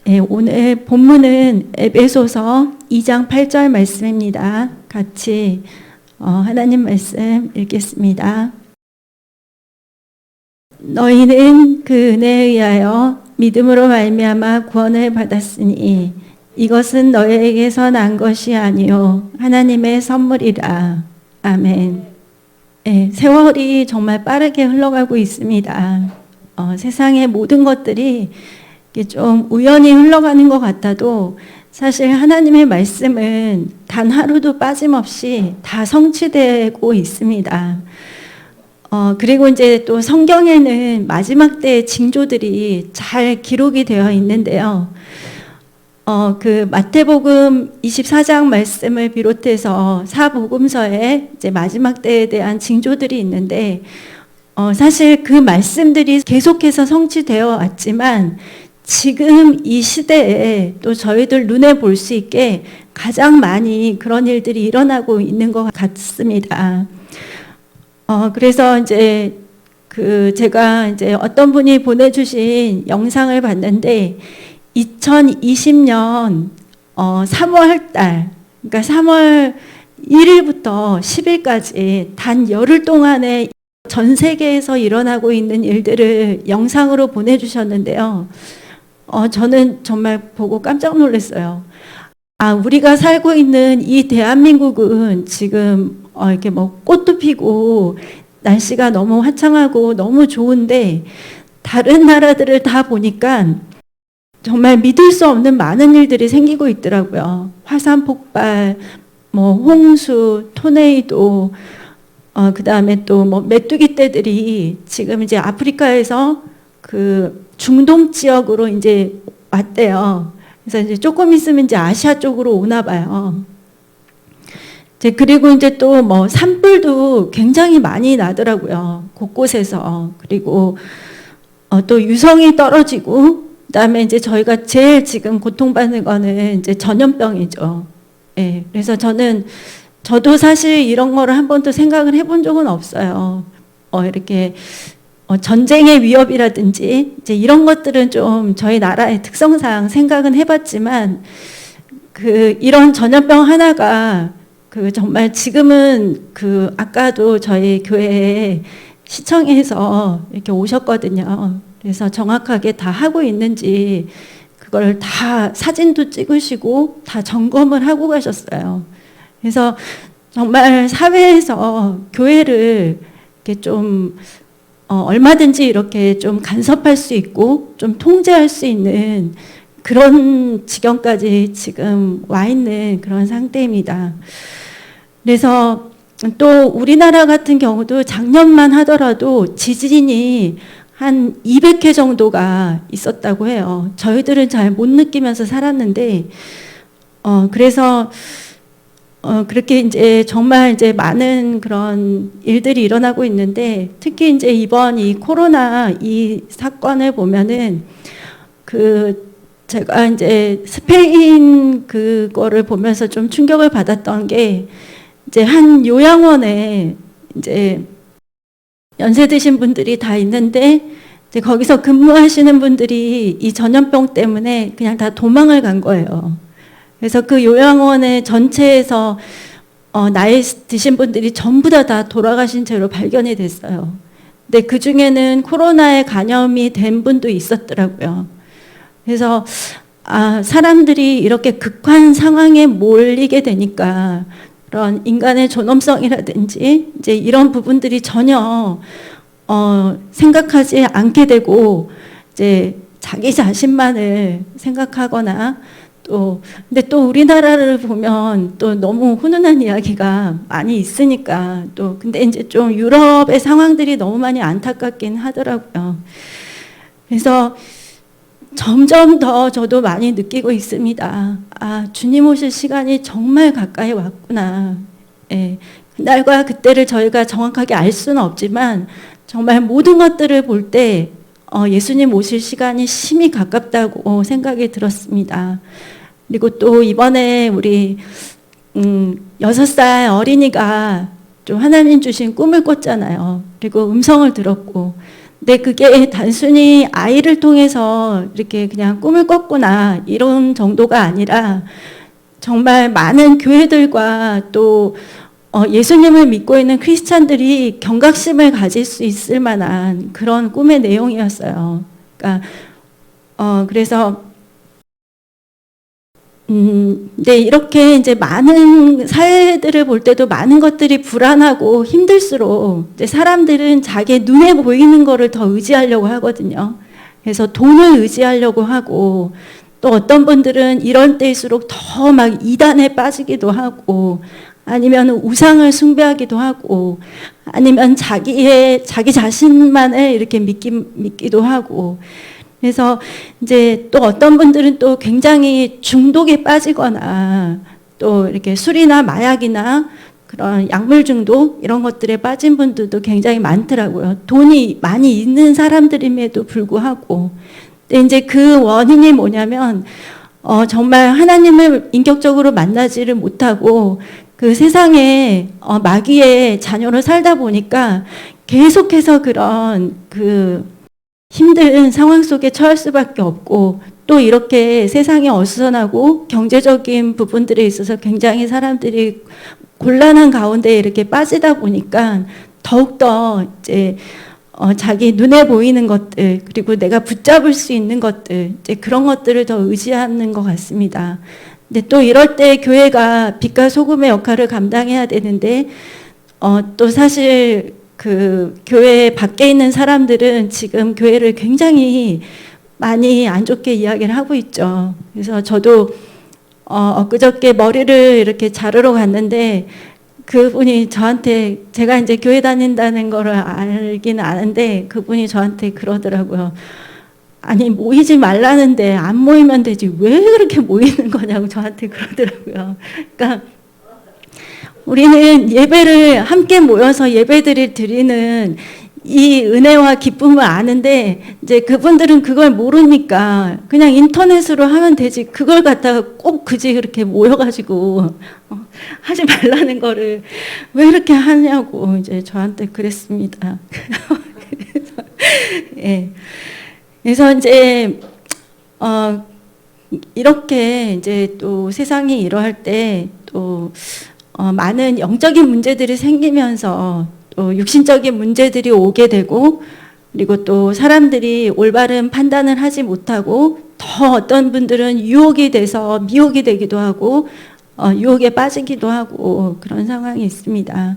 네, 오늘 본문은 에베소서 2장 8절 말씀입니다. 같이 하나님 말씀 읽겠습니다. 너희는 그 은혜에 의하여 믿음으로 말미암아 구원을 받았으니 이것은 너희에게서 난 것이 아니요 하나님의 선물이라. 아멘. 네, 세월이 정말 빠르게 흘러가고 있습니다. 세상의 모든 것들이 좀 우연히 흘러가는 것 같아도 사실 하나님의 말씀은 단 하루도 빠짐없이 다 성취되고 있습니다. 그리고 이제 또 성경에는 마지막 때의 징조들이 잘 기록이 되어 있는데요. 그 마태복음 24장 말씀을 비롯해서 사복음서에 이제 마지막 때에 대한 징조들이 있는데, 사실 그 말씀들이 계속해서 성취되어 왔지만 지금 이 시대에 또 저희들 눈에 볼 수 있게 가장 많이 그런 일들이 일어나고 있는 것 같습니다. 그래서 이제 제가 이제 어떤 분이 보내주신 영상을 봤는데 2020년 3월 달, 그러니까 3월 1일부터 10일까지 단 열흘 동안에 전 세계에서 일어나고 있는 일들을 영상으로 보내주셨는데요. 저는 정말 보고 깜짝 놀랐어요. 우리가 살고 있는 이 대한민국은 지금 이렇게 뭐 꽃도 피고 날씨가 너무 화창하고 너무 좋은데 다른 나라들을 다 보니까 정말 믿을 수 없는 많은 일들이 생기고 있더라고요. 화산 폭발, 뭐 홍수, 토네이도, 그 다음에 또 뭐 메뚜기 떼들이 지금 이제 아프리카에서 그 중동 지역으로 이제 왔대요. 그래서 이제 조금 있으면 이제 아시아 쪽으로 오나 봐요. 그리고 이제 또 뭐 산불도 굉장히 많이 나더라고요. 곳곳에서. 그리고 또 유성이 떨어지고, 그다음에 이제 저희가 제일 지금 고통받는 거는 이제 전염병이죠. 예. 그래서 저도 사실 이런 거를 한 번도 생각을 해본 적은 없어요. 이렇게 전쟁의 위협이라든지 이제 이런 것들은 좀 저희 나라의 특성상 생각은 해봤지만 이런 전염병 하나가 정말 지금은 아까도 저희 교회에 시청에서 이렇게 오셨거든요. 그래서 정확하게 다 하고 있는지 그걸 다 사진도 찍으시고 다 점검을 하고 가셨어요. 그래서 정말 사회에서 교회를 이렇게 좀 얼마든지 이렇게 좀 간섭할 수 있고 좀 통제할 수 있는 그런 지경까지 지금 와 있는 그런 상태입니다. 그래서 또 우리나라 같은 경우도 작년만 하더라도 지진이 한 200회 정도가 있었다고 해요. 저희들은 잘 못 느끼면서 살았는데, 그래서 그렇게 이제 정말 이제 많은 그런 일들이 일어나고 있는데, 특히 이제 이번 이 코로나 이 사건을 보면은 제가 이제 스페인 그거를 보면서 좀 충격을 받았던 게, 이제 한 요양원에 이제 연세 드신 분들이 다 있는데 이제 거기서 근무하시는 분들이 이 전염병 때문에 그냥 다 도망을 간 거예요. 그래서 그 요양원의 전체에서 나이 드신 분들이 전부 다 돌아가신 채로 발견이 됐어요. 근데 그 중에는 코로나에 감염이 된 분도 있었더라고요. 그래서 사람들이 이렇게 극한 상황에 몰리게 되니까 그런 인간의 존엄성이라든지 이제 이런 부분들이 전혀 생각하지 않게 되고 이제 자기 자신만을 생각하거나 근데 또 우리나라를 보면 또 너무 훈훈한 이야기가 많이 있으니까 근데 이제 좀 유럽의 상황들이 너무 많이 안타깝긴 하더라고요. 그래서 점점 더 저도 많이 느끼고 있습니다. 주님 오실 시간이 정말 가까이 왔구나. 예, 그날과 그때를 저희가 정확하게 알 수는 없지만 정말 모든 것들을 볼 때 예수님 오실 시간이 심히 가깝다고 생각이 들었습니다. 그리고 또 이번에 우리 6살 어린이가 좀 하나님 주신 꿈을 꿨잖아요. 그리고 음성을 들었고, 근데 그게 단순히 아이를 통해서 이렇게 그냥 꿈을 꿨구나 이런 정도가 아니라 정말 많은 교회들과 또 예수님을 믿고 있는 크리스찬들이 경각심을 가질 수 있을 만한 그런 꿈의 내용이었어요. 그러니까 그래서 네, 이렇게 이제 많은 사회들을 볼 때도 많은 것들이 불안하고 힘들수록 이제 사람들은 자기 눈에 보이는 거를 더 의지하려고 하거든요. 그래서 돈을 의지하려고 하고 또 어떤 분들은 이런 때일수록 더 막 이단에 빠지기도 하고 아니면 우상을 숭배하기도 하고 아니면 자기 자신만을 이렇게 믿기도 하고 그래서 이제 또 어떤 분들은 또 굉장히 중독에 빠지거나 또 이렇게 술이나 마약이나 그런 약물 중독 이런 것들에 빠진 분들도 굉장히 많더라고요. 돈이 많이 있는 사람들임에도 불구하고. 근데 이제 그 원인이 뭐냐면 정말 하나님을 인격적으로 만나지를 못하고 그 세상에 마귀의 자녀로 살다 보니까 계속해서 그런 그 힘든 상황 속에 처할 수밖에 없고 또 이렇게 세상이 어수선하고 경제적인 부분들에 있어서 굉장히 사람들이 곤란한 가운데 이렇게 빠지다 보니까 더욱더 이제 자기 눈에 보이는 것들 그리고 내가 붙잡을 수 있는 것들 이제 그런 것들을 더 의지하는 것 같습니다. 근데 또 이럴 때 교회가 빛과 소금의 역할을 감당해야 되는데 또 사실 그 교회 밖에 있는 사람들은 지금 교회를 굉장히 많이 안 좋게 이야기를 하고 있죠. 그래서 저도 엊그저께 머리를 이렇게 자르러 갔는데 그분이 저한테 제가 이제 교회 다닌다는 거를 알기는 아는데 그분이 저한테 그러더라고요. 아니 모이지 말라는데 안 모이면 되지 왜 그렇게 모이는 거냐고 저한테 그러더라고요. 그러니까 우리는 예배를 함께 모여서 예배들을 드리는 이 은혜와 기쁨을 아는데 이제 그분들은 그걸 모르니까 그냥 인터넷으로 하면 되지 그걸 갖다가 꼭 굳이 그렇게 모여가지고 하지 말라는 거를 왜 이렇게 하냐고 이제 저한테 그랬습니다. 그래서, 예. 그래서 이제 이렇게 이제 또 세상이 이러할 때또 많은 영적인 문제들이 생기면서 또 육신적인 문제들이 오게 되고 그리고 또 사람들이 올바른 판단을 하지 못하고 더 어떤 분들은 유혹이 돼서 미혹이 되기도 하고 유혹에 빠지기도 하고 그런 상황이 있습니다.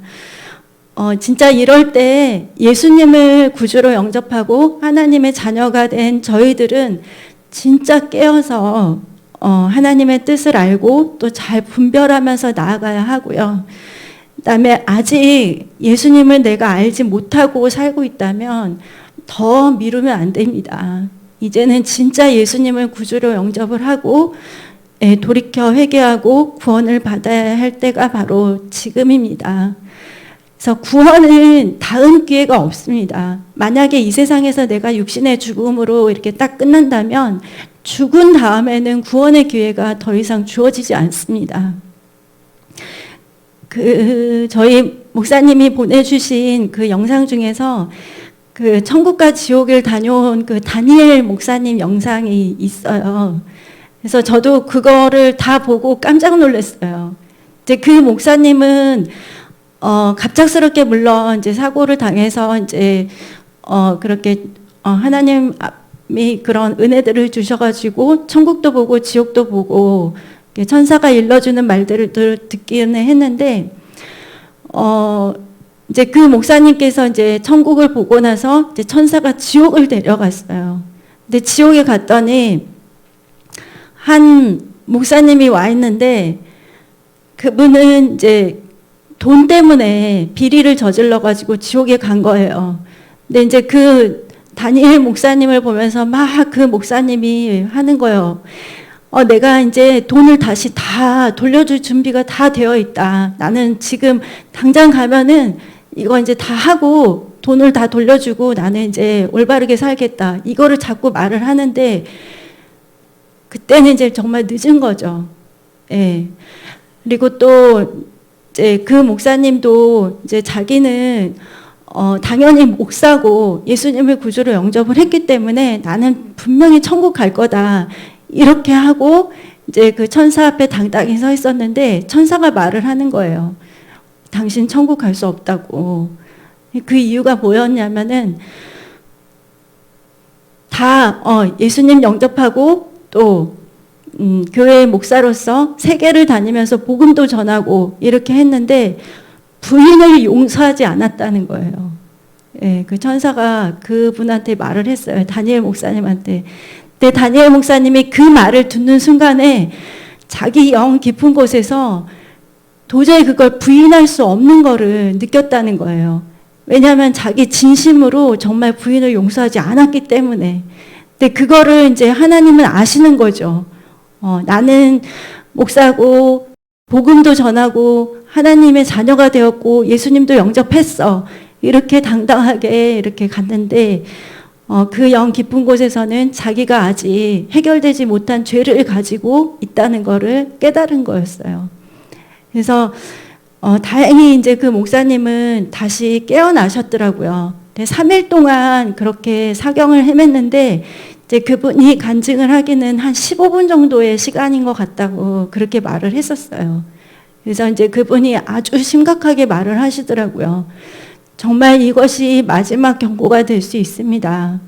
진짜 이럴 때 예수님을 구주로 영접하고 하나님의 자녀가 된 저희들은 진짜 깨어서 하나님의 뜻을 알고 또 잘 분별하면서 나아가야 하고요. 그다음에 아직 예수님을 내가 알지 못하고 살고 있다면 더 미루면 안 됩니다. 이제는 진짜 예수님을 구주로 영접을 하고 돌이켜 회개하고 구원을 받아야 할 때가 바로 지금입니다. 그래서 구원은 다음 기회가 없습니다. 만약에 이 세상에서 내가 육신의 죽음으로 이렇게 딱 끝난다면 죽은 다음에는 구원의 기회가 더 이상 주어지지 않습니다. 저희 목사님이 보내주신 그 영상 중에서 그 천국과 지옥을 다녀온 그 다니엘 목사님 영상이 있어요. 그래서 저도 그거를 다 보고 깜짝 놀랐어요. 이제 그 목사님은 갑작스럽게 물론 이제 사고를 당해서 이제 그렇게 하나님이 그런 은혜들을 주셔가지고 천국도 보고 지옥도 보고 천사가 일러주는 말들을 듣기는 했는데 이제 그 목사님께서 이제 천국을 보고 나서 이제 천사가 지옥을 데려갔어요. 근데 지옥에 갔더니 한 목사님이 와 있는데 그분은 이제 돈 때문에 비리를 저질러 가지고 지옥에 간 거예요. 근데 이제 그 다니엘 목사님을 보면서 막 그 목사님이 하는 거예요. 내가 이제 돈을 다시 다 돌려줄 준비가 다 되어 있다. 나는 지금 당장 가면은 이거 이제 다 하고 돈을 다 돌려주고 나는 이제 올바르게 살겠다. 이거를 자꾸 말을 하는데 그때는 이제 정말 늦은 거죠. 예. 그리고 또 이제 그 목사님도 이제 자기는 당연히 목사고 예수님을 구주로 영접을 했기 때문에 나는 분명히 천국 갈 거다. 이렇게 하고 이제 그 천사 앞에 당당히 서 있었는데 천사가 말을 하는 거예요. 당신 천국 갈 수 없다고. 그 이유가 뭐였냐면은 다 예수님 영접하고 또 교회의 목사로서 세계를 다니면서 복음도 전하고 이렇게 했는데 부인을 용서하지 않았다는 거예요. 예, 그 천사가 그분한테 말을 했어요. 다니엘 목사님한테. 근데 다니엘 목사님이 그 말을 듣는 순간에 자기 영 깊은 곳에서 도저히 그걸 부인할 수 없는 거를 느꼈다는 거예요. 왜냐하면 자기 진심으로 정말 부인을 용서하지 않았기 때문에. 근데 그거를 이제 하나님은 아시는 거죠. 나는 목사고 복음도 전하고 하나님의 자녀가 되었고 예수님도 영접했어. 이렇게 당당하게 이렇게 갔는데 그 영 깊은 곳에서는 자기가 아직 해결되지 못한 죄를 가지고 있다는 거를 깨달은 거였어요. 그래서 다행히 이제 그 목사님은 다시 깨어나셨더라고요. 3일 동안 그렇게 사경을 헤맸는데 이제 그분이 간증을 하기는 한 15분 정도의 시간인 것 같다고 그렇게 말을 했었어요. 그래서 이제 그분이 아주 심각하게 말을 하시더라고요. 정말 이것이 마지막 경고가 될 수 있습니다.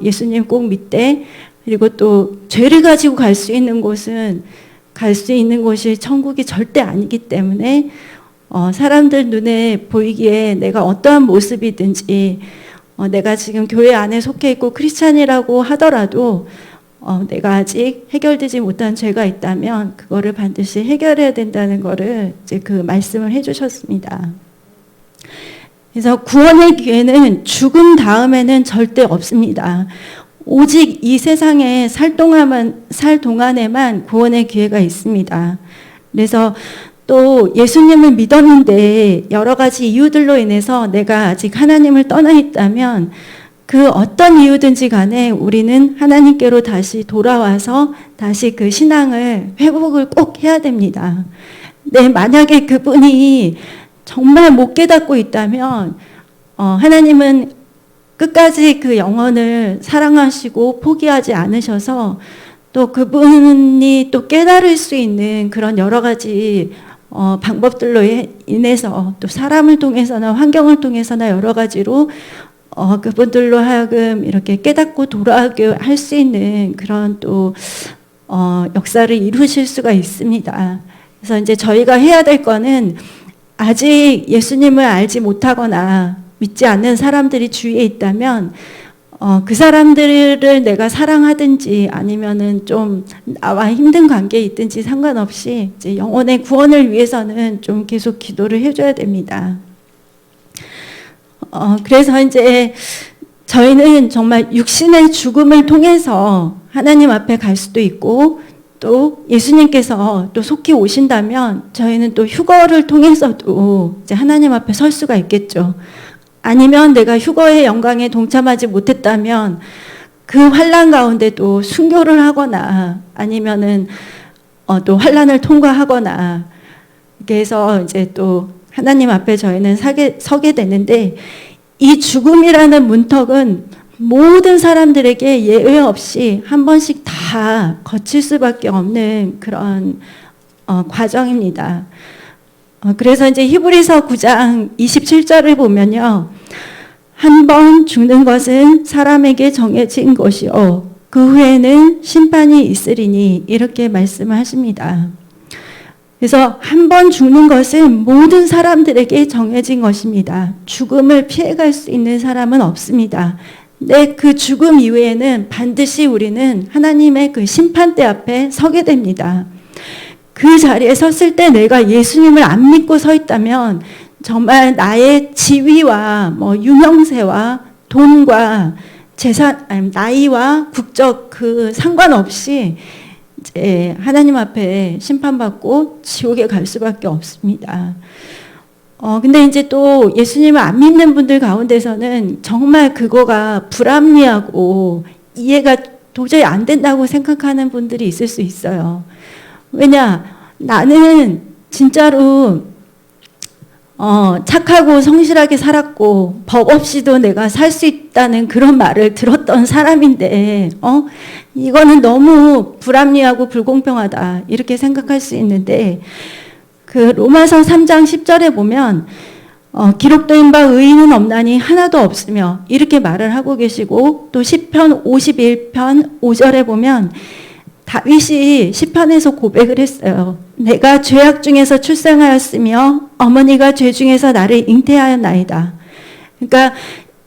예수님 꼭 믿되 그리고 또 죄를 가지고 갈 수 있는 곳은 갈 수 있는 곳이 천국이 절대 아니기 때문에 사람들 눈에 보이기에 내가 어떠한 모습이든지 내가 지금 교회 안에 속해 있고 크리스찬이라고 하더라도 내가 아직 해결되지 못한 죄가 있다면 그거를 반드시 해결해야 된다는 거를 이제 그 말씀을 해주셨습니다. 그래서 구원의 기회는 죽음 다음에는 절대 없습니다. 오직 이 세상에 살 동안에만 구원의 기회가 있습니다. 그래서 또 예수님을 믿었는데 여러 가지 이유들로 인해서 내가 아직 하나님을 떠나 있다면 그 어떤 이유든지 간에 우리는 하나님께로 다시 돌아와서 다시 그 신앙을 회복을 꼭 해야 됩니다. 네, 만약에 그분이 정말 못 깨닫고 있다면 하나님은 끝까지 그 영혼을 사랑하시고 포기하지 않으셔서 또 그분이 또 깨달을 수 있는 그런 여러 가지 방법들로 인해서 또 사람을 통해서나 환경을 통해서나 여러 가지로 그분들로 하여금 이렇게 깨닫고 돌아오게 할 수 있는 그런 또 역사를 이루실 수가 있습니다. 그래서 이제 저희가 해야 될 거는 아직 예수님을 알지 못하거나 믿지 않는 사람들이 주위에 있다면 그 사람들을 내가 사랑하든지 아니면은 좀 나와 힘든 관계에 있든지 상관없이 이제 영혼의 구원을 위해서는 좀 계속 기도를 해줘야 됩니다. 그래서 이제 저희는 정말 육신의 죽음을 통해서 하나님 앞에 갈 수도 있고 또 예수님께서 또 속히 오신다면 저희는 또 휴거를 통해서도 이제 하나님 앞에 설 수가 있겠죠. 아니면 내가 휴거의 영광에 동참하지 못했다면 그 환난 가운데도 순교를 하거나 아니면은 또 환난을 통과하거나 그래서 이제 또 하나님 앞에 저희는 서게 되는데 이 죽음이라는 문턱은 모든 사람들에게 예외 없이 한 번씩 다 거칠 수밖에 없는 그런 과정입니다. 그래서 이제 히브리서 9장 27절을 보면요. 한 번 죽는 것은 사람에게 정해진 것이요. 그 후에는 심판이 있으리니 이렇게 말씀을 하십니다. 그래서 한 번 죽는 것은 모든 사람들에게 정해진 것입니다. 죽음을 피해갈 수 있는 사람은 없습니다. 근데 그 죽음 이후에는 반드시 우리는 하나님의 그 심판대 앞에 서게 됩니다. 그 자리에 섰을 때 내가 예수님을 안 믿고 서 있다면 정말 나의 지위와 유명세와 돈과 재산, 나이와 국적 그 상관없이 이제 하나님 앞에 심판받고 지옥에 갈 수밖에 없습니다. 근데 이제 또 예수님을 안 믿는 분들 가운데서는 정말 그거가 불합리하고 이해가 도저히 안 된다고 생각하는 분들이 있을 수 있어요. 왜냐, 나는 진짜로 착하고 성실하게 살았고 법 없이도 내가 살 수 있다는 그런 말을 들었던 사람인데 이거는 너무 불합리하고 불공평하다 이렇게 생각할 수 있는데 그 로마서 3장 10절에 보면 기록된 바 의인은 없나니 하나도 없으며 이렇게 말을 하고 계시고 또 시편 51편 5절에 보면 다윗이 시편에서 고백을 했어요. 내가 죄악 중에서 출생하였으며 어머니가 죄 중에서 나를 잉태하였나이다. 그러니까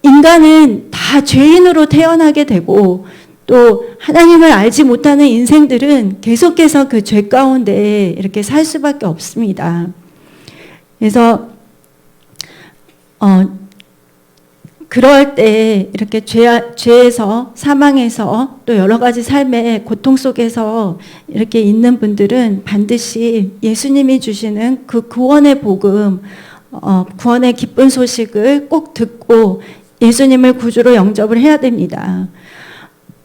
인간은 다 죄인으로 태어나게 되고 또 하나님을 알지 못하는 인생들은 계속해서 그 죄 가운데 이렇게 살 수밖에 없습니다. 그래서 그럴 때 이렇게 죄에서 사망에서 또 여러 가지 삶의 고통 속에서 이렇게 있는 분들은 반드시 예수님이 주시는 그 구원의 복음, 구원의 기쁜 소식을 꼭 듣고 예수님을 구주로 영접을 해야 됩니다.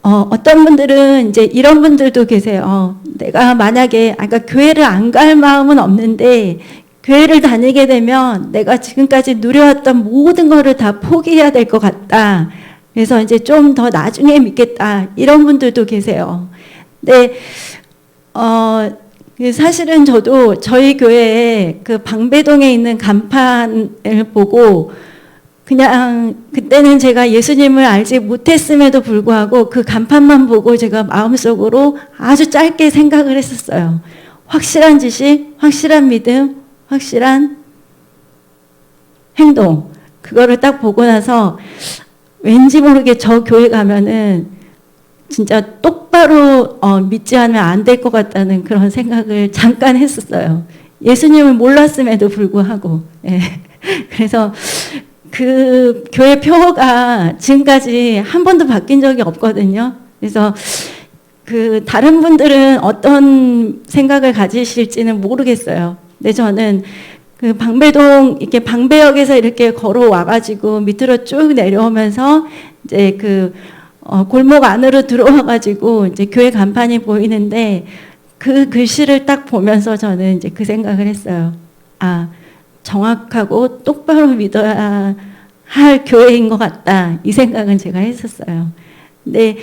어떤 분들은 이제 이런 분들도 계세요. 내가 만약에 그러니까 교회를 안 갈 마음은 없는데 교회를 다니게 되면 내가 지금까지 누려왔던 모든 거를 다 포기해야 될 것 같다. 그래서 이제 좀 더 나중에 믿겠다. 이런 분들도 계세요. 근데 사실은 저도 저희 교회에 그 방배동에 있는 간판을 보고 그냥 그때는 제가 예수님을 알지 못했음에도 불구하고 그 간판만 보고 제가 마음속으로 아주 짧게 생각을 했었어요. 확실한 지식, 확실한 믿음, 확실한 행동. 그거를 딱 보고 나서 왠지 모르게 저 교회 가면은 진짜 똑바로 믿지 않으면 안 될 것 같다는 그런 생각을 잠깐 했었어요. 예수님을 몰랐음에도 불구하고. 예. 그래서 그 교회 표가 지금까지 한 번도 바뀐 적이 없거든요. 그래서 그 다른 분들은 어떤 생각을 가지실지는 모르겠어요. 근데 저는 그 방배동 이렇게 방배역에서 이렇게 걸어와가지고 밑으로 쭉 내려오면서 이제 그 골목 안으로 들어와가지고 이제 교회 간판이 보이는데 그 글씨를 딱 보면서 저는 이제 그 생각을 했어요. 아, 정확하고 똑바로 믿어야 할 교회인 것 같다. 이 생각은 제가 했었어요. 근데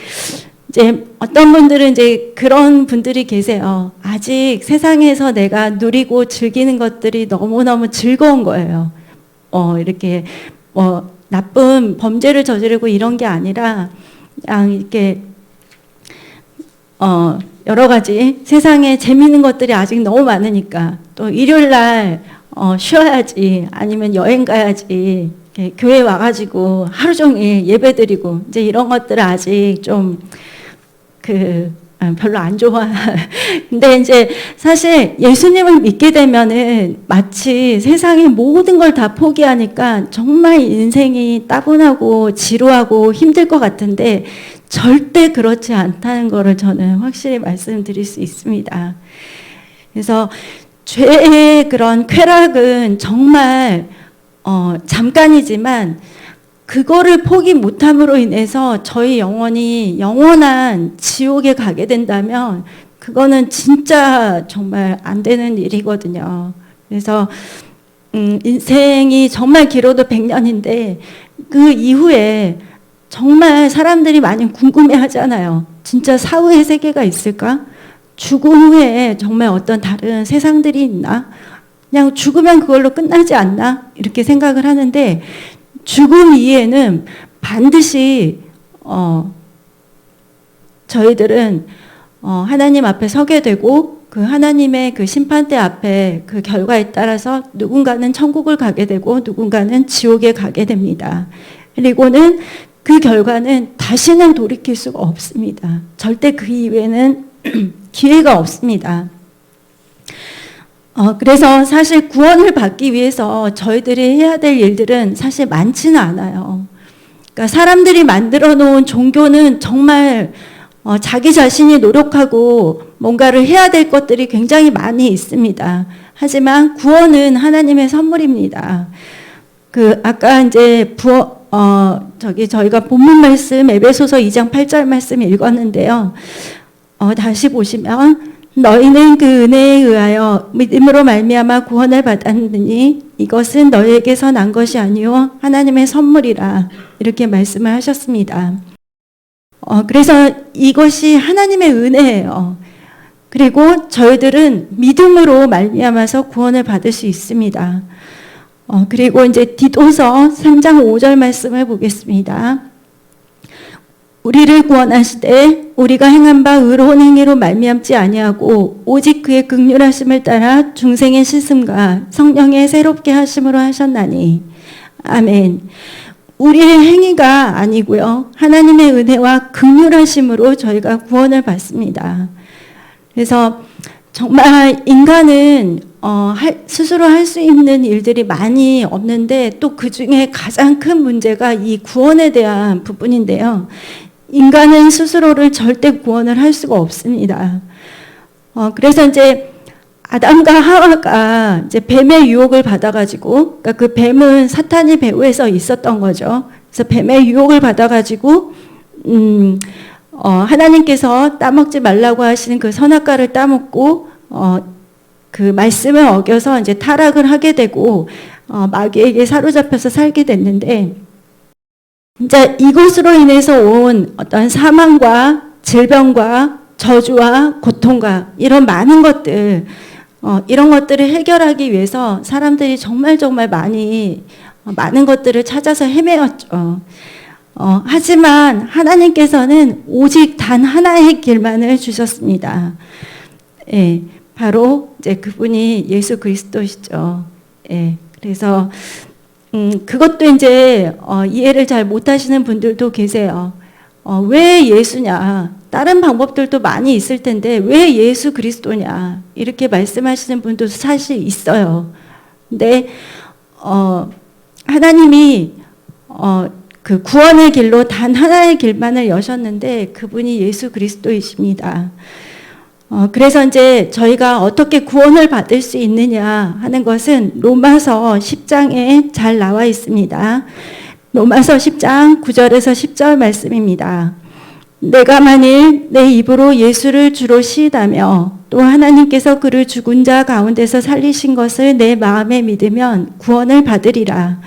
이제 어떤 분들은 이제 그런 분들이 계세요. 아직 세상에서 내가 누리고 즐기는 것들이 너무너무 즐거운 거예요. 이렇게 나쁜 범죄를 저지르고 이런 게 아니라 그냥 이렇게 여러 가지 세상에 재미있는 것들이 아직 너무 많으니까 또 일요일 날 쉬어야지 아니면 여행 가야지 교회 와가지고 하루 종일 예배 드리고 이제 이런 것들을 아직 좀 별로 안 좋아. 근데 이제 사실 예수님을 믿게 되면은 마치 세상의 모든 걸 다 포기하니까 정말 인생이 따분하고 지루하고 힘들 것 같은데 절대 그렇지 않다는 거를 저는 확실히 말씀드릴 수 있습니다. 그래서 죄의 그런 쾌락은 정말 잠깐이지만 그거를 포기 못함으로 인해서 저희 영혼이 영원한 지옥에 가게 된다면 그거는 진짜 정말 안 되는 일이거든요. 그래서 인생이 정말 길어도 100년인데 그 이후에 정말 사람들이 많이 궁금해 하잖아요. 진짜 사후의 세계가 있을까? 죽음 후에 정말 어떤 다른 세상들이 있나? 그냥 죽으면 그걸로 끝나지 않나? 이렇게 생각을 하는데 죽음 이후에는 반드시 저희들은 하나님 앞에 서게 되고 그 하나님의 그 심판대 앞에 그 결과에 따라서 누군가는 천국을 가게 되고 누군가는 지옥에 가게 됩니다. 그리고는 그 결과는 다시는 돌이킬 수가 없습니다. 절대 그 이후에는 기회가 없습니다. 그래서 사실 구원을 받기 위해서 저희들이 해야 될 일들은 사실 많지는 않아요. 그러니까 사람들이 만들어 놓은 종교는 정말 자기 자신이 노력하고 뭔가를 해야 될 것들이 굉장히 많이 있습니다. 하지만 구원은 하나님의 선물입니다. 아까 이제 저희가 본문 말씀 에베소서 2장 8절 말씀 읽었는데요. 다시 보시면 너희는 그 은혜에 의하여 믿음으로 말미암아 구원을 받았느니 이것은 너희에게서 난 것이 아니요 하나님의 선물이라 이렇게 말씀을 하셨습니다. 그래서 이것이 하나님의 은혜예요. 그리고 저희들은 믿음으로 말미암아서 구원을 받을 수 있습니다. 그리고 이제 디도서 3장 5절 말씀을 보겠습니다. 우리를 구원하시되 우리가 행한 바 의로운 행위로 말미암지 아니하고 오직 그의 긍휼하심을 따라 중생의 씻음과 성령의 새롭게 하심으로 하셨나니 아멘. 우리의 행위가 아니고요. 하나님의 은혜와 긍휼하심으로 저희가 구원을 받습니다. 그래서 정말 인간은 스스로 할 수 있는 일들이 많이 없는데 또 그 중에 가장 큰 문제가 이 구원에 대한 부분인데요. 인간은 스스로를 절대 구원을 할 수가 없습니다. 그래서 이제 아담과 하와가 이제 뱀의 유혹을 받아가지고, 그러니까 그 뱀은 사탄이 배후에서 있었던 거죠. 그래서 뱀의 유혹을 받아가지고, 하나님께서 따먹지 말라고 하시는 그 선악과를 따먹고, 그 말씀을 어겨서 이제 타락을 하게 되고, 마귀에게 사로잡혀서 살게 됐는데, 이제 이것으로 인해서 온 어떤 사망과 질병과 저주와 고통과 이런 많은 것들, 이런 것들을 해결하기 위해서 사람들이 정말 많은 것들을 찾아서 헤매었죠. 하지만 하나님께서는 오직 단 하나의 길만을 주셨습니다. 예, 바로 이제 그분이 예수 그리스도시죠. 예, 그래서 그것도 이제 이해를 잘 못하시는 분들도 계세요. 왜 예수냐? 다른 방법들도 많이 있을 텐데 왜 예수 그리스도냐? 이렇게 말씀하시는 분도 사실 있어요. 근데 하나님이 그 구원의 길로 단 하나의 길만을 여셨는데 그분이 예수 그리스도이십니다. 그래서 이제 저희가 어떻게 구원을 받을 수 있느냐 하는 것은 로마서 10장에 잘 나와 있습니다. 로마서 10장 9절에서 10절 말씀입니다. 내가 만일 내 입으로 예수를 주로 시인하며 또 하나님께서 그를 죽은 자 가운데서 살리신 것을 내 마음에 믿으면 구원을 받으리라.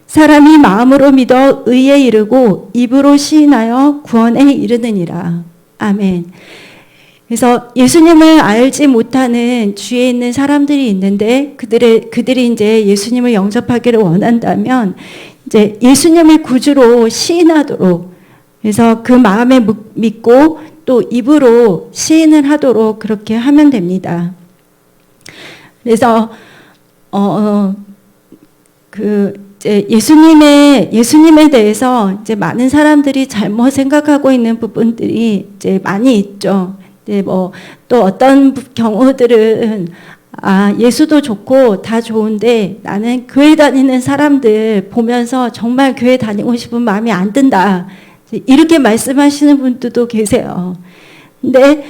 사람이 마음으로 믿어 의에 이르고 입으로 시인하여 구원에 이르느니라. 아멘. 그래서 예수님을 알지 못하는 주위에 있는 사람들이 있는데 그들이 이제 예수님을 영접하기를 원한다면 이제 예수님을 구주로 시인하도록, 그래서 그 마음에 믿고 또 입으로 시인을 하도록 그렇게 하면 됩니다. 그래서 이제 예수님에 대해서 이제 많은 사람들이 잘못 생각하고 있는 부분들이 이제 많이 있죠. 네, 또 어떤 경우들은 예수도 좋고 다 좋은데 나는 교회 다니는 사람들 보면서 정말 교회 다니고 싶은 마음이 안 든다. 이렇게 말씀하시는 분들도 계세요. 근데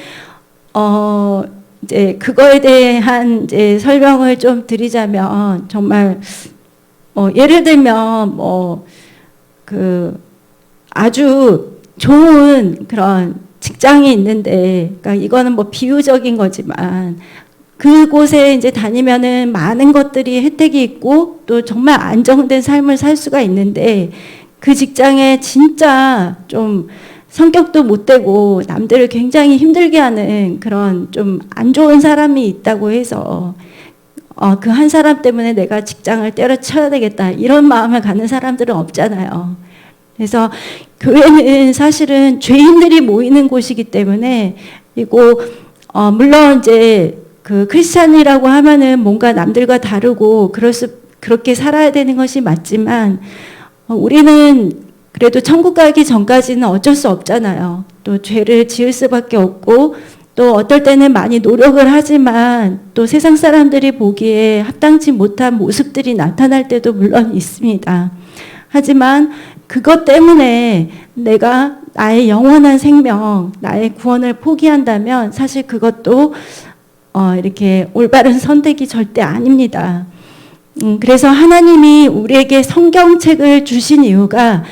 이제 그거에 대한 이제 설명을 좀 드리자면 정말 예를 들면 아주 좋은 그런 직장이 있는데, 그러니까 이거는 비유적인 거지만 그곳에 이제 다니면은 많은 것들이 혜택이 있고 또 정말 안정된 삶을 살 수가 있는데 그 직장에 진짜 좀 성격도 못되고 남들을 굉장히 힘들게 하는 그런 좀 안 좋은 사람이 있다고 해서 그 한 사람 때문에 내가 직장을 때려쳐야 되겠다 이런 마음을 갖는 사람들은 없잖아요. 그래서 교회는 사실은 죄인들이 모이는 곳이기 때문에, 그리고 물론 이제 그 크리스찬이라고 하면은 뭔가 남들과 다르고 그렇게 살아야 되는 것이 맞지만 우리는 그래도 천국 가기 전까지는 어쩔 수 없잖아요. 또 죄를 지을 수밖에 없고 또 어떨 때는 많이 노력을 하지만 또 세상 사람들이 보기에 합당치 못한 모습들이 나타날 때도 물론 있습니다. 하지만 그것 때문에 내가 나의 영원한 생명, 나의 구원을 포기한다면 사실 그것도 이렇게 올바른 선택이 절대 아닙니다. 그래서 하나님이 우리에게 성경책을 주신 이유가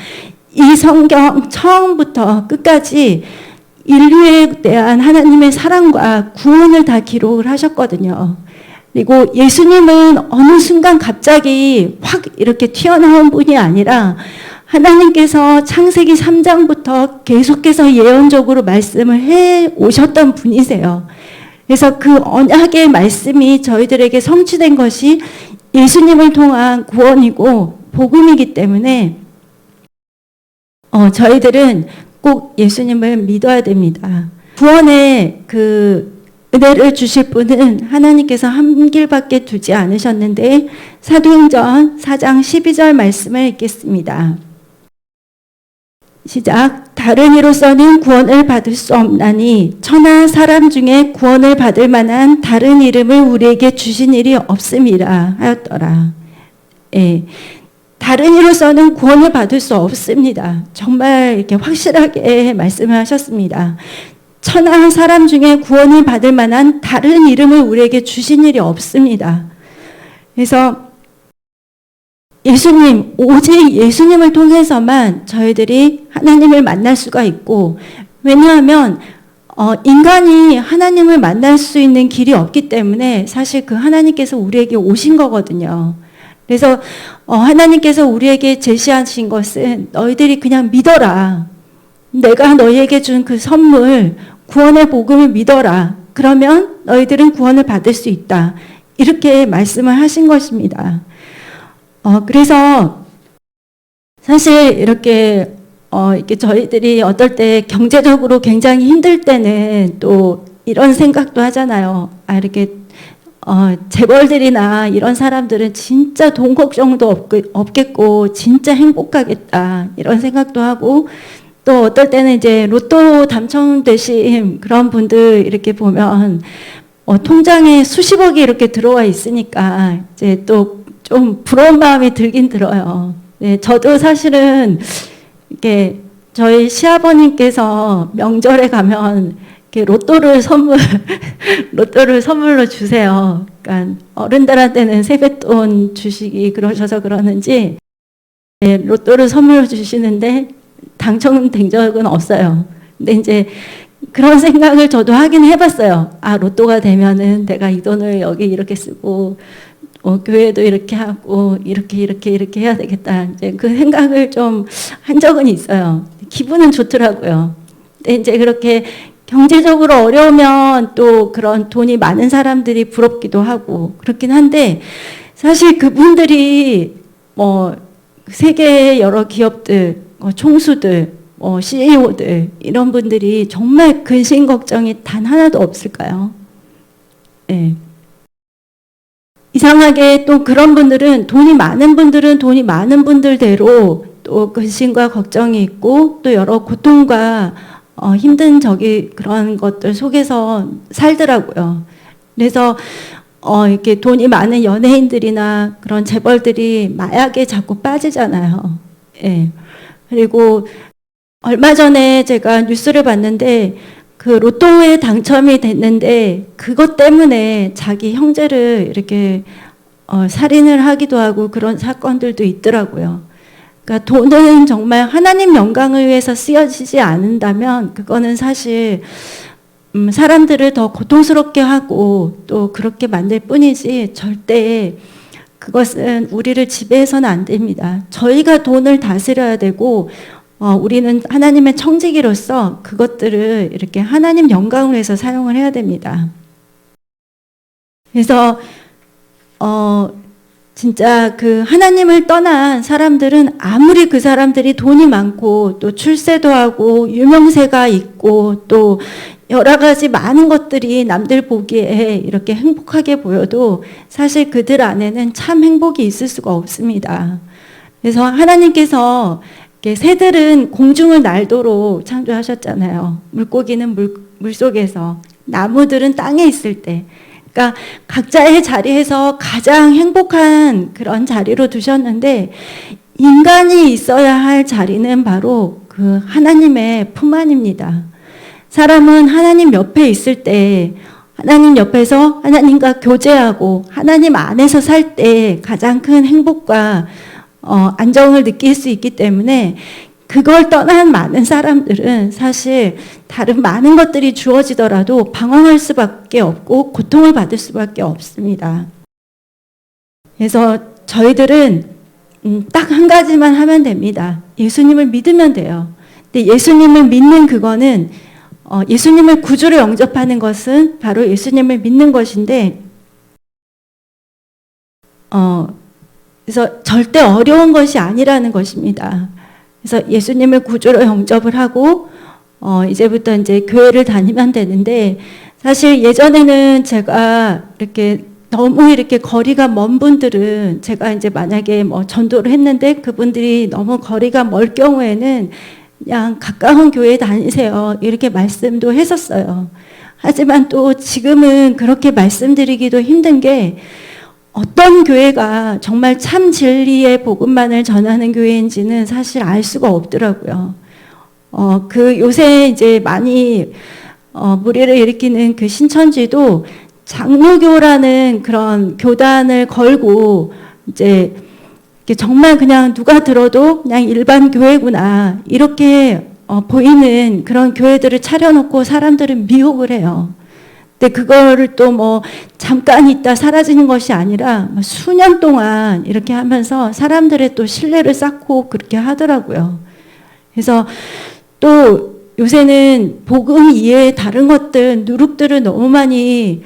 이 성경 처음부터 끝까지 인류에 대한 하나님의 사랑과 구원을 다 기록을 하셨거든요. 그리고 예수님은 어느 순간 갑자기 확 이렇게 튀어나온 분이 아니라 하나님께서 창세기 3장부터 계속해서 예언적으로 말씀을 해 오셨던 분이세요. 그래서 그 언약의 말씀이 저희들에게 성취된 것이 예수님을 통한 구원이고 복음이기 때문에 저희들은 꼭 예수님을 믿어야 됩니다. 구원의 그 은혜를 주실 분은 하나님께서 한 길밖에 두지 않으셨는데 사도행전 4장 12절 말씀을 읽겠습니다. 시작. 다른 이로서는 구원을 받을 수 없나니 천하 사람 중에 구원을 받을 만한 다른 이름을 우리에게 주신 일이 없음이라 하였더라. 예. 다른 이로서는 구원을 받을 수 없습니다. 정말 이렇게 확실하게 말씀을 하셨습니다. 천하 사람 중에 구원을 받을 만한 다른 이름을 우리에게 주신 일이 없습니다. 그래서 예수님, 오직 예수님을 통해서만 저희들이 하나님을 만날 수가 있고, 왜냐하면 인간이 하나님을 만날 수 있는 길이 없기 때문에 사실 그 하나님께서 우리에게 오신 거거든요. 그래서 하나님께서 우리에게 제시하신 것은 너희들이 그냥 믿어라. 내가 너희에게 준 그 선물, 구원의 복음을 믿어라. 그러면 너희들은 구원을 받을 수 있다. 이렇게 말씀을 하신 것입니다. 그래서 사실 이렇게 저희들이 어떨 때 경제적으로 굉장히 힘들 때는 또 이런 생각도 하잖아요. 이렇게 재벌들이나 이런 사람들은 진짜 돈 걱정도 없겠고 진짜 행복하겠다 이런 생각도 하고, 또 어떨 때는 이제 로또 당첨되신 그런 분들 이렇게 보면 통장에 수십억이 이렇게 들어와 있으니까 이제 또 좀 부러운 마음이 들긴 들어요. 네, 저도 사실은 이렇게 저희 시아버님께서 명절에 가면 이렇게 로또를 선물로 주세요. 그러니까 어른들한테는 세뱃돈 주시기 그러셔서 그러는지 네, 로또를 선물로 주시는데 당첨된 적은 없어요. 근데 이제 그런 생각을 저도 하긴 해봤어요. 로또가 되면은 내가 이 돈을 여기 이렇게 쓰고 교회도 이렇게 하고 이렇게 해야 되겠다. 이제 그 생각을 좀 한 적은 있어요. 기분은 좋더라고요. 근데 이제 그렇게 경제적으로 어려우면 또 그런 돈이 많은 사람들이 부럽기도 하고 그렇긴 한데, 사실 그분들이 세계의 여러 기업들, 총수들, CEO들 이런 분들이 정말 근심 걱정이 단 하나도 없을까요? 네. 이상하게 또 그런 분들은 돈이 많은 분들대로 또 근심과 걱정이 있고 또 여러 고통과 힘든 그런 것들 속에서 살더라고요. 그래서 이렇게 돈이 많은 연예인들이나 그런 재벌들이 마약에 자꾸 빠지잖아요. 예. 그리고 얼마 전에 제가 뉴스를 봤는데 그 로또에 당첨이 됐는데 그것 때문에 자기 형제를 이렇게 살인을 하기도 하고 그런 사건들도 있더라고요. 그러니까 돈은 정말 하나님 영광을 위해서 쓰여지지 않는다면 그거는 사실 사람들을 더 고통스럽게 하고 또 그렇게 만들 뿐이지 절대 그것은 우리를 지배해서는 안 됩니다. 저희가 돈을 다스려야 되고 우리는 하나님의 청지기로서 그것들을 이렇게 하나님 영광을 위해서 사용을 해야 됩니다. 그래서 진짜 그 하나님을 떠난 사람들은 아무리 그 사람들이 돈이 많고 또 출세도 하고 유명세가 있고 또 여러 가지 많은 것들이 남들 보기에 이렇게 행복하게 보여도 사실 그들 안에는 참 행복이 있을 수가 없습니다. 그래서 하나님께서 새들은 공중을 날도록 창조하셨잖아요. 물고기는 물속에서, 나무들은 땅에 있을 때. 그러니까 각자의 자리에서 가장 행복한 그런 자리로 두셨는데, 인간이 있어야 할 자리는 바로 그 하나님의 품 안입니다. 사람은 하나님 옆에 있을 때, 하나님 옆에서 하나님과 교제하고 하나님 안에서 살 때 가장 큰 행복과 안정을 느낄 수 있기 때문에 그걸 떠난 많은 사람들은 사실 다른 많은 것들이 주어지더라도 방황할 수밖에 없고 고통을 받을 수밖에 없습니다. 그래서 저희들은 딱 한 가지만 하면 됩니다. 예수님을 믿으면 돼요. 근데 예수님을 믿는 그거는 예수님을 구주로 영접하는 것은 바로 예수님을 믿는 것인데 그래서 절대 어려운 것이 아니라는 것입니다. 그래서 예수님을 구주로 영접을 하고 이제부터 이제 교회를 다니면 되는데 사실 예전에는 제가 이렇게 너무 이렇게 거리가 먼 분들은 제가 이제 만약에 뭐 전도를 했는데 그분들이 너무 거리가 멀 경우에는 그냥 가까운 교회에 다니세요. 이렇게 말씀도 했었어요. 하지만 또 지금은 그렇게 말씀드리기도 힘든 게 어떤 교회가 정말 참 진리의 복음만을 전하는 교회인지는 사실 알 수가 없더라고요. 그 요새 이제 많이 무리를 일으키는 그 신천지도 장로교라는 그런 교단을 걸고 이제 정말 그냥 누가 들어도 그냥 일반 교회구나 이렇게 보이는 그런 교회들을 차려놓고 사람들은 미혹을 해요. 근데 그거를 또 뭐 잠깐 있다 사라지는 것이 아니라 수년 동안 이렇게 하면서 사람들의 또 신뢰를 쌓고 그렇게 하더라고요. 그래서 또 요새는 복음 이외에 다른 것들, 누룩들을 너무 많이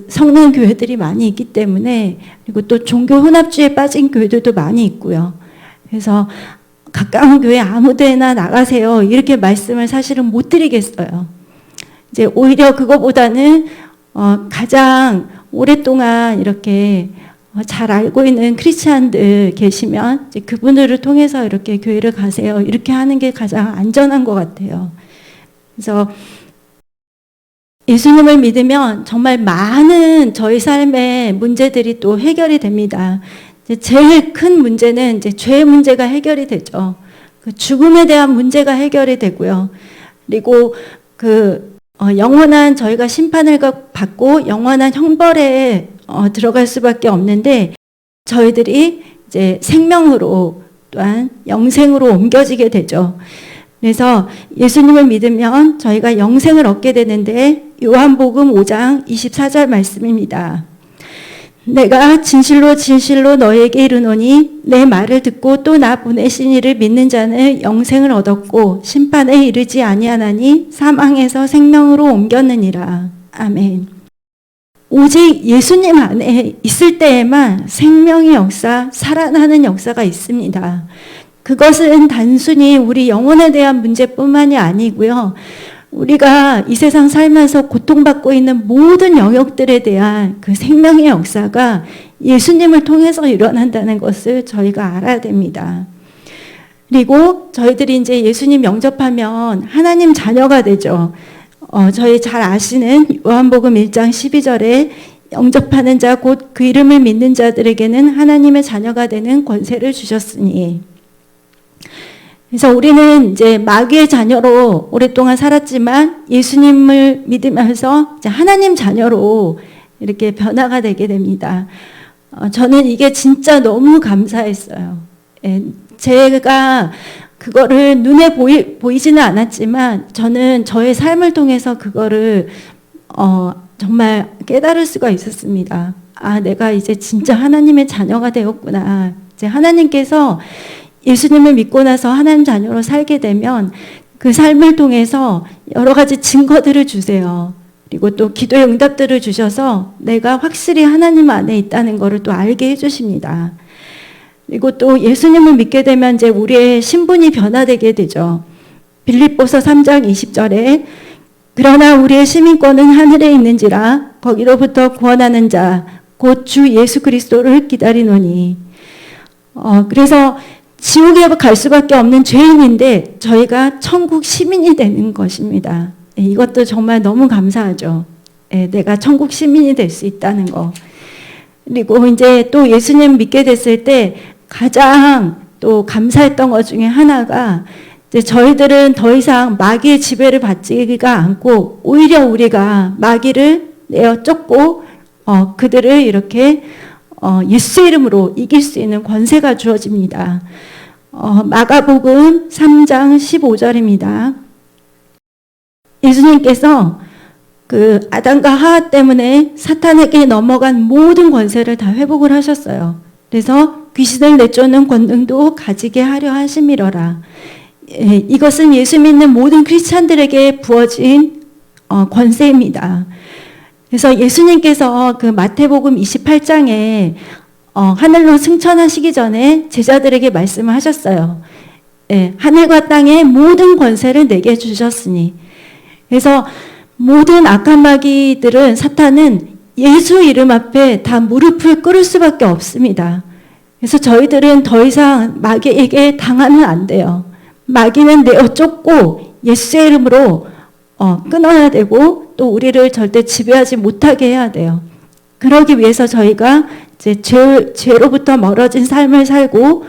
섞는 교회들이 많이 있기 때문에 그리고 또 종교 혼합주의에 빠진 교회들도 많이 있고요. 그래서 가까운 교회 아무 데나 나가세요. 이렇게 말씀을 사실은 못 드리겠어요. 이제 오히려 그거보다는 가장 오랫동안 이렇게 잘 알고 있는 크리스찬들 계시면 이제 그분들을 통해서 이렇게 교회를 가세요. 이렇게 하는 게 가장 안전한 것 같아요. 그래서 예수님을 믿으면 정말 많은 저희 삶의 문제들이 또 해결이 됩니다. 제일 큰 문제는 이제 죄의 문제가 해결이 되죠. 그 죽음에 대한 문제가 해결이 되고요. 그리고 영원한 저희가 심판을 받고 영원한 형벌에 들어갈 수밖에 없는데 저희들이 이제 생명으로 또한 영생으로 옮겨지게 되죠. 그래서 예수님을 믿으면 저희가 영생을 얻게 되는데 요한복음 5장 24절 말씀입니다. 내가 진실로 진실로 너에게 이르노니 내 말을 듣고 또 나 보내신 이를 믿는 자는 영생을 얻었고 심판에 이르지 아니하나니 사망에서 생명으로 옮겼느니라. 아멘. 오직 예수님 안에 있을 때에만 생명의 역사, 살아나는 역사가 있습니다. 그것은 단순히 우리 영혼에 대한 문제뿐만이 아니고요. 우리가 이 세상 살면서 고통받고 있는 모든 영역들에 대한 그 생명의 역사가 예수님을 통해서 일어난다는 것을 저희가 알아야 됩니다. 그리고 저희들이 이제 예수님 영접하면 하나님 자녀가 되죠. 저희 잘 아시는 요한복음 1장 12절에 영접하는 자 곧 그 이름을 믿는 자들에게는 하나님의 자녀가 되는 권세를 주셨으니. 그래서 우리는 이제 마귀의 자녀로 오랫동안 살았지만 예수님을 믿으면서 이제 하나님 자녀로 이렇게 변화가 되게 됩니다. 저는 이게 진짜 너무 감사했어요. 제가 그거를 눈에 보이지는 않았지만 저는 저의 삶을 통해서 그거를 정말 깨달을 수가 있었습니다. 아, 내가 이제 진짜 하나님의 자녀가 되었구나. 이제 하나님께서 예수님을 믿고 나서 하나님 자녀로 살게 되면 그 삶을 통해서 여러 가지 증거들을 주세요. 그리고 또 기도의 응답들을 주셔서 내가 확실히 하나님 안에 있다는 것을 또 알게 해주십니다. 그리고 또 예수님을 믿게 되면 이제 우리의 신분이 변화되게 되죠. 빌립보서 3장 20절에 그러나 우리의 시민권은 하늘에 있는지라 거기로부터 구원하는 자 곧 주 예수 그리스도를 기다리노니. 그래서 지옥에 갈 수밖에 없는 죄인인데 저희가 천국 시민이 되는 것입니다. 이것도 정말 너무 감사하죠. 내가 천국 시민이 될 수 있다는 거. 그리고 이제 또 예수님 믿게 됐을 때 가장 또 감사했던 것 중에 하나가 이제 저희들은 더 이상 마귀의 지배를 받지가 않고 오히려 우리가 마귀를 내어 쫓고 그들을 이렇게 예수 이름으로 이길 수 있는 권세가 주어집니다. 마가복음 3장 15절입니다. 예수님께서 그 아담과 하와 때문에 사탄에게 넘어간 모든 권세를 다 회복을 하셨어요. 그래서 귀신을 내쫓는 권능도 가지게 하려 하심이러라. 이것은 예수 믿는 모든 크리스찬들에게 부어진 권세입니다. 그래서 예수님께서 그 마태복음 28장에 하늘로 승천하시기 전에 제자들에게 말씀을 하셨어요. 하늘과 땅의 모든 권세를 내게 주셨으니. 그래서 모든 악한 마귀들은, 사탄은 예수 이름 앞에 다 무릎을 꿇을 수밖에 없습니다. 그래서 저희들은 더 이상 마귀에게 당하면 안 돼요. 마귀는 내어 쫓고 예수의 이름으로 끊어야 되고, 또 우리를 절대 지배하지 못하게 해야 돼요. 그러기 위해서 저희가 이제 죄로부터 멀어진 삶을 살고,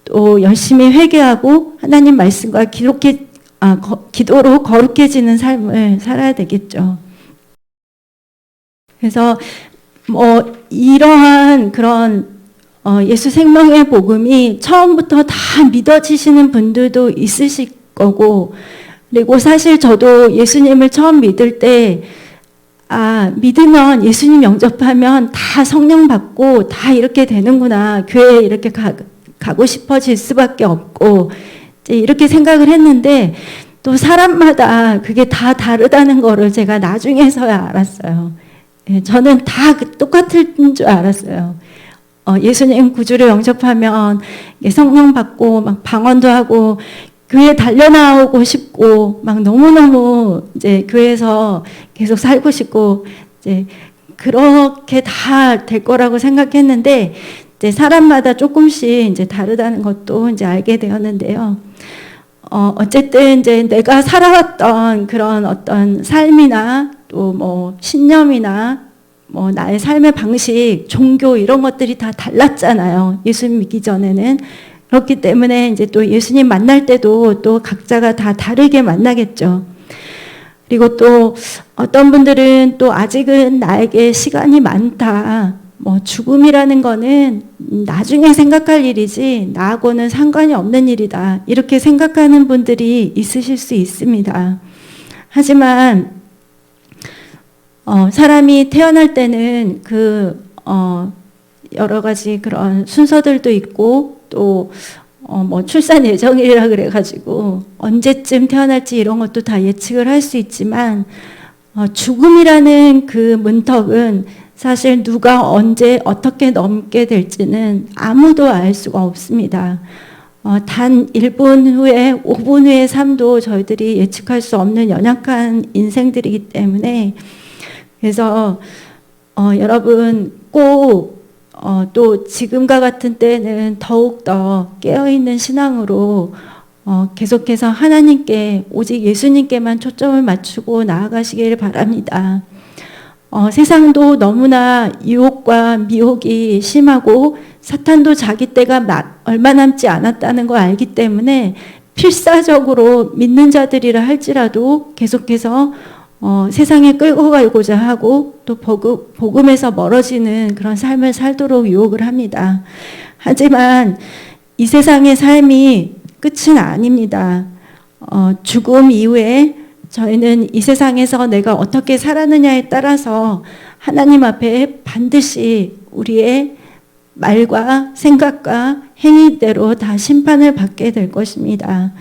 또 열심히 회개하고 하나님 말씀과 기도로 거룩해지는 삶을 살아야 되겠죠. 그래서 이러한 그런 예수 생명의 복음이 처음부터 다 믿어지시는 분들도 있으실 거고, 그리고 사실 저도 예수님을 처음 믿을 때 믿으면, 예수님 영접하면 다 성령 받고 다 이렇게 되는구나, 교회에 이렇게 가고 싶어질 수밖에 없고 이렇게 생각을 했는데, 또 사람마다 그게 다 다르다는 거를 제가 나중에서야 알았어요. 저는 다 똑같은 줄 알았어요. 예수님 구주를 영접하면 성령 받고 막 방언도 하고 교회에 달려나오고 싶고 막 너무너무 이제 교회에서 계속 살고 싶고 이제 그렇게 다 될 거라고 생각했는데, 이제 사람마다 조금씩 이제 다르다는 것도 이제 알게 되었는데요. 어쨌든 이제 내가 살아왔던 그런 어떤 삶이나 또 뭐 신념이나 뭐 나의 삶의 방식, 종교 이런 것들이 다 달랐잖아요. 예수님 믿기 전에는. 그렇기 때문에 이제 또 예수님 만날 때도 또 각자가 다 다르게 만나겠죠. 그리고 또 어떤 분들은 또 아직은 나에게 시간이 많다, 뭐 죽음이라는 거는 나중에 생각할 일이지 나하고는 상관이 없는 일이다, 이렇게 생각하는 분들이 있으실 수 있습니다. 하지만 사람이 태어날 때는 여러 가지 그런 순서들도 있고, 또 뭐 출산 예정일이라 그래가지고 언제쯤 태어날지 이런 것도 다 예측을 할 수 있지만, 죽음이라는 그 문턱은 사실 누가 언제 어떻게 넘게 될지는 아무도 알 수가 없습니다. 단 1분 후에 5분 후의 삶도 저희들이 예측할 수 없는 연약한 인생들이기 때문에, 그래서 여러분 꼭 또 지금과 같은 때는 더욱더 깨어있는 신앙으로 계속해서 하나님께, 오직 예수님께만 초점을 맞추고 나아가시길 바랍니다. 세상도 너무나 유혹과 미혹이 심하고 사탄도 자기 때가 얼마 남지 않았다는 걸 알기 때문에 필사적으로 믿는 자들이라 할지라도 계속해서 세상에 끌고 가고자 하고 또 복음에서 멀어지는 그런 삶을 살도록 유혹을 합니다. 하지만 이 세상의 삶이 끝은 아닙니다. 죽음 이후에 저희는 이 세상에서 내가 어떻게 살았느냐에 따라서 하나님 앞에 반드시 우리의 말과 생각과 행위대로 다 심판을 받게 될 것입니다.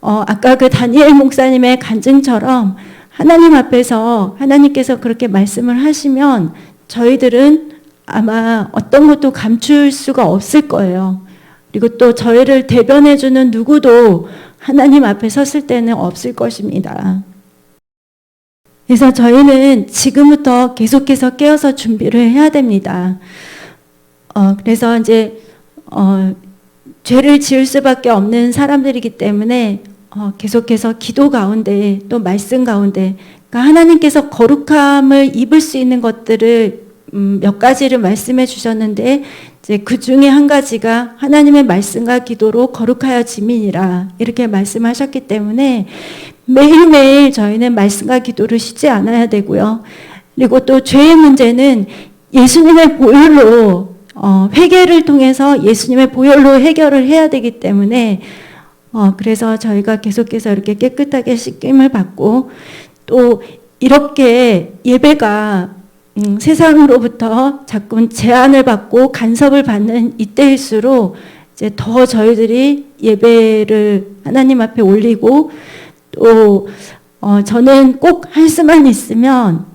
아까 그 다니엘 목사님의 간증처럼 하나님 앞에서 하나님께서 그렇게 말씀을 하시면 저희들은 아마 어떤 것도 감출 수가 없을 거예요. 그리고 또 저희를 대변해주는 누구도 하나님 앞에 섰을 때는 없을 것입니다. 그래서 저희는 지금부터 계속해서 깨어서 준비를 해야 됩니다. 그래서 이제 죄를 지을 수밖에 없는 사람들이기 때문에 계속해서 기도 가운데 또 말씀 가운데, 그러니까 하나님께서 거룩함을 입을 수 있는 것들을 몇 가지를 말씀해 주셨는데, 이제 그 중에 한 가지가 하나님의 말씀과 기도로 거룩하여짐이니라 이렇게 말씀하셨기 때문에 매일매일 저희는 말씀과 기도를 쉬지 않아야 되고요. 그리고 또 죄의 문제는 예수님의 보혈로 회개를 통해서 예수님의 보혈로 해결을 해야 되기 때문에 그래서 저희가 계속해서 이렇게 깨끗하게 씻김을 받고 또 이렇게 예배가 세상으로부터 자꾸 제한을 받고 간섭을 받는 이때일수록 이제 더 저희들이 예배를 하나님 앞에 올리고 또 저는 꼭 할 수만 있으면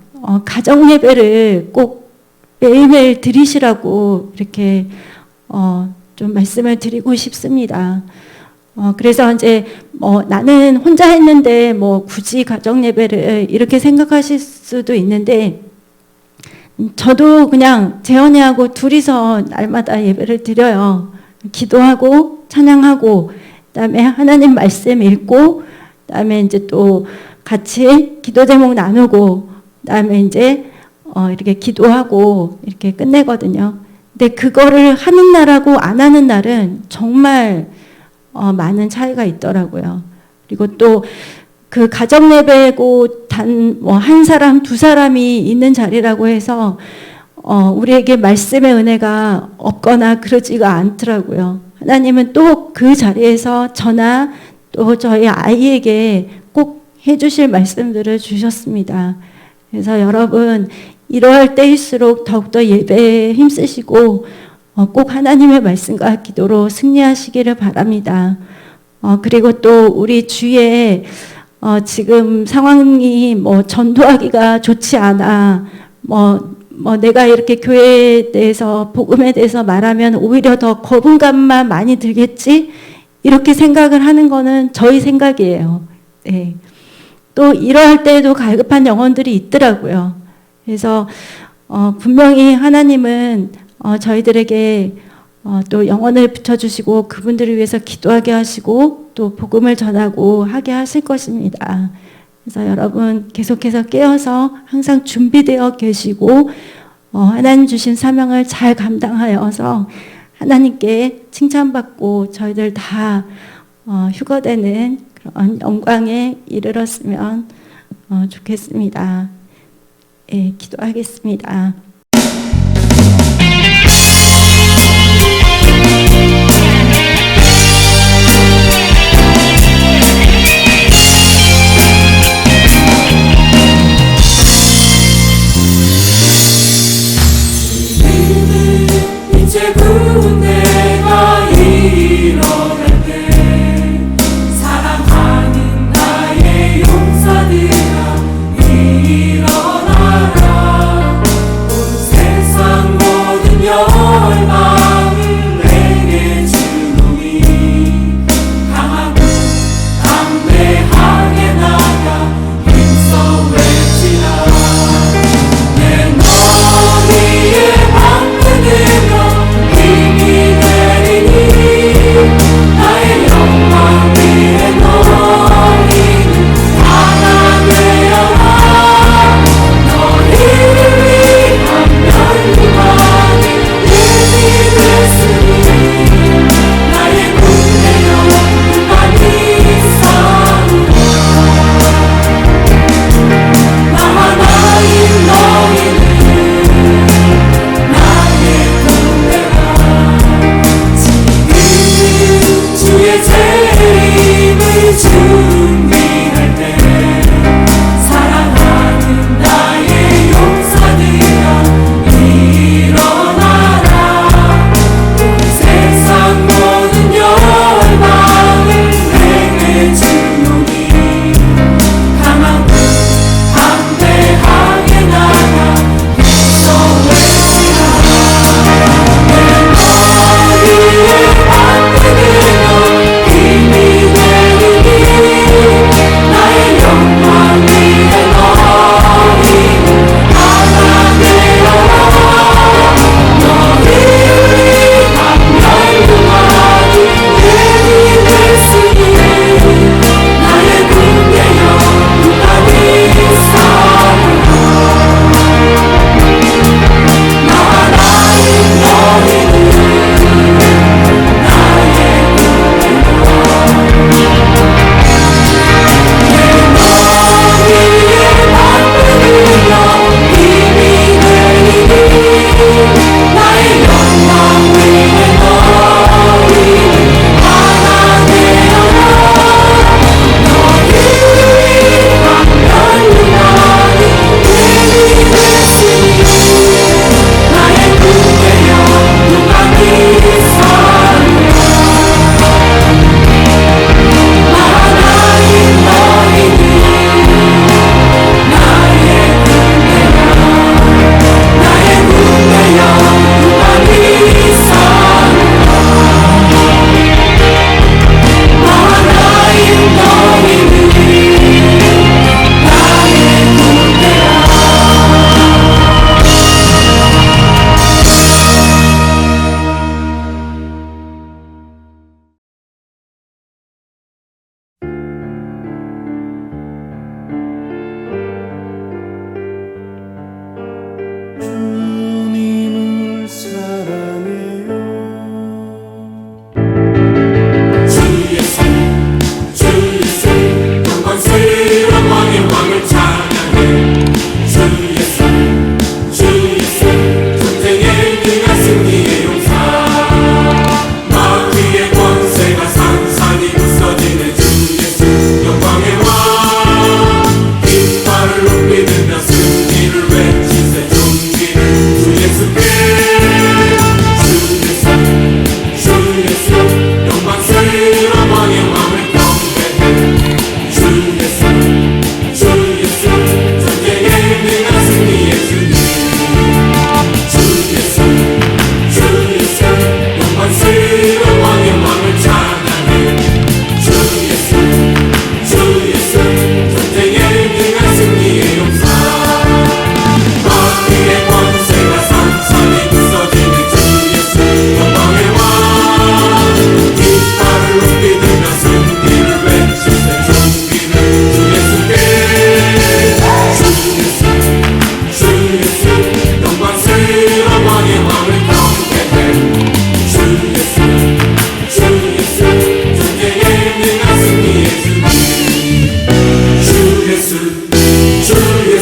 가정 예배를 꼭 매일매일 드리시라고 이렇게 좀 말씀을 드리고 싶습니다. 그래서 이제 나는 혼자 했는데 굳이 가정 예배를 이렇게 생각하실 수도 있는데 저도 그냥 재현이하고 둘이서 날마다 예배를 드려요. 기도하고 찬양하고 그다음에 하나님 말씀 읽고 그다음에 이제 또 같이 기도 제목 나누고 그다음에 이제 이렇게 기도하고 이렇게 끝내거든요. 근데 그거를 하는 날하고 안 하는 날은 정말 많은 차이가 있더라고요. 그리고 또 그 가정 예배고 단 한 사람 두 사람이 있는 자리라고 해서 우리에게 말씀의 은혜가 없거나 그러지가 않더라고요. 하나님은 또 그 자리에서 저나 또 저희 아이에게 꼭 해주실 말씀들을 주셨습니다. 그래서 여러분 이러할 때일수록 더욱더 예배에 힘쓰시고 꼭 하나님의 말씀과 기도로 승리하시기를 바랍니다. 그리고 또 우리 주위에 지금 상황이 전도하기가 좋지 않아 내가 이렇게 교회에 대해서 복음에 대해서 말하면 오히려 더 거부감만 많이 들겠지 이렇게 생각을 하는 거는 저희 생각이에요. 네. 또 이러할 때에도 갈급한 영혼들이 있더라고요. 그래서 분명히 하나님은 저희들에게 또 영혼을 붙여주시고 그분들을 위해서 기도하게 하시고 또 복음을 전하고 하게 하실 것입니다. 그래서 여러분 계속해서 깨어서 항상 준비되어 계시고 하나님 주신 사명을 잘 감당하여서 하나님께 칭찬받고 저희들 다 휴거되는 그런 영광에 이르렀으면 좋겠습니다. 예, 기도하겠습니다. 이제 군대가 일어날 때 사랑하는 나의 용사들아 일어나라.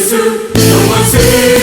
예수 영원